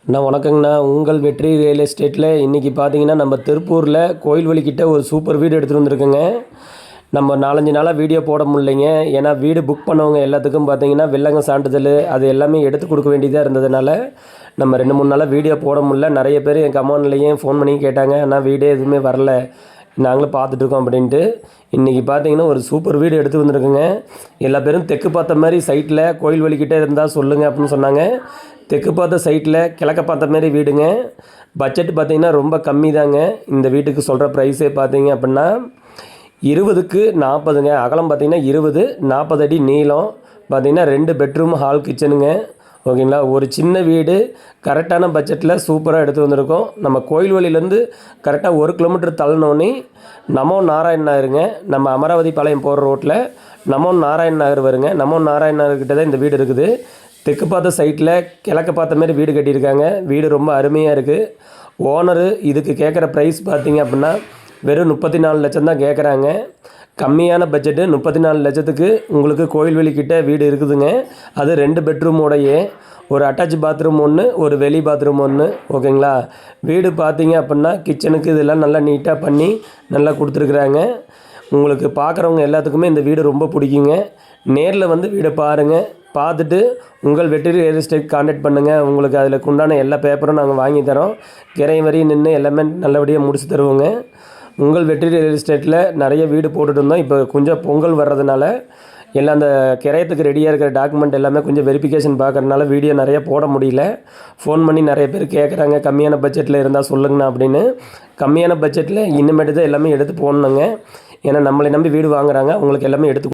வணக்கங்கண்ணா. உங்கள் வெற்றி ரியல் எஸ்டேட்டில் இன்றைக்கி பார்த்தீங்கன்னா நம்ம திருப்பூரில் கோயில்வெளிக்கிட்ட ஒரு சூப்பர் வீடு எடுத்துகிட்டு வந்திருக்குங்க. நம்ம 4-5 நாளாக வீடியோ போட முடியலைங்க. ஏன்னா வீடு புக் பண்ணவங்க எல்லாத்துக்கும் பார்த்தீங்கன்னா வில்லங்க சான்றிதழ் அது எல்லாமே எடுத்து கொடுக்க வேண்டியதாக இருந்ததுனால நம்ம 2-3 நாளாக வீடியோ போட முடியல. நிறைய பேர் என் கமெண்ட்லேயும் ஃபோன் பண்ணி கேட்டாங்க, ஆனால் வீடே எதுவுமே வரல, நாங்களும் பார்த்துட்ருக்கோம் அப்படின்ட்டு. இன்றைக்கி பார்த்தீங்கன்னா ஒரு சூப்பர் வீடு எடுத்து வந்திருக்குங்க. எல்லா பேரும் தெற்கு பார்த்த மாதிரி சைட்டில் கோயில்வெளிக்கிட்டே இருந்தால் சொல்லுங்கள் அப்படின்னு சொன்னாங்க. தெற்கு பார்த்த சைட்டில் கிழக்க பார்த்த மாரி வீடுங்க. பட்ஜெட் பார்த்திங்கன்னா ரொம்ப கம்மி தாங்க. இந்த வீட்டுக்கு சொல்கிற ப்ரைஸே பார்த்தீங்க அப்படின்னா 20க்கு 40ங்க. அகலம் பார்த்திங்கன்னா 20, 40 அடி நீளம். பார்த்திங்கன்னா 2 பெட்ரூம் ஹால் கிச்சனுங்க. ஓகேங்களா. ஒரு சின்ன வீடு கரெக்டான பட்ஜெட்டில் சூப்பராக எடுத்து வந்திருக்கோம். நம்ம கோயில்வெளியிலேருந்து கரெக்டாக 1 கிலோமீட்டர் தள்ளனோன்னே நமோ நாராயண் நகருங்க. நம்ம அமராவதி பாளையம் போகிற ரோட்டில் நமோ நாராயண் நகர் வருங்க. நமோ நாராயண் நகர்கிட்ட தான் இந்த வீடு இருக்குது. தெற்கு பார்த்த சைட்டில் கிழக்க பார்த்த மாதிரி வீடு கட்டியிருக்காங்க. வீடு ரொம்ப அருமையாக இருக்குது. ஓனரு இதுக்கு கேட்குற ப்ரைஸ் பார்த்திங்க அப்படின்னா வெறும் 34 லட்சம் தான் கேட்குறாங்க. கம்மியான பட்ஜெட்டு 34 லட்சத்துக்கு உங்களுக்கு கோயில்வெளிக்கிட்ட வீடு இருக்குதுங்க. அது 2 பெட்ரூமோடையே ஒரு அட்டாச் பாத்ரூம் ஒன்று, ஒரு வெளி பாத்ரூம் ஒன்று. ஓகேங்களா. வீடு பார்த்திங்க அப்படின்னா கிச்சனுக்கு இதெல்லாம் நல்லா நீட்டாக பண்ணி நல்லா கொடுத்துருக்குறாங்க. உங்களுக்கு பார்க்குறவங்க எல்லாத்துக்குமே இந்த வீடு ரொம்ப பிடிக்குங்க. நேரில் வந்து வீடை பாருங்கள். பார்த்துட்டு உங்கள் வெற்றி ரியல் எஸ்டேட் கான்டாக்ட் பண்ணுங்கள். உங்களுக்கு அதில் உண்டான எல்லா பேப்பரும் நாங்கள் வாங்கி தரோம். கிரை வரி நின்று எல்லாமே நல்லபடியாக முடிச்சு தருவோங்க. உங்கள் வெற்றி ரியல் எஸ்டேட்டில் நிறைய வீடு போட்டுட்டு இருந்தோம். இப்போ கொஞ்சம் பொங்கல் வர்றதுனால எல்லாம் அந்த கிரையத்துக்கு ரெடியாக இருக்கிற டாக்குமெண்ட் எல்லாமே கொஞ்சம் வெரிஃபிகேஷன் பார்க்குறதுனால வீடியோ நிறைய போட முடியல. ஃபோன் பண்ணி நிறைய பேர் கேட்குறாங்க, கம்மியான பட்ஜெட்டில் இருந்தால் சொல்லுங்கண்ணா அப்படின்னு. கம்மியான பட்ஜெட்டில் இனிமேட்டு தான் எல்லாமே எடுத்து போடணுங்க. ஏன்னா நம்மளை நம்பி வீடு வாங்குறாங்க, உங்களுக்கு எல்லாமே எடுத்து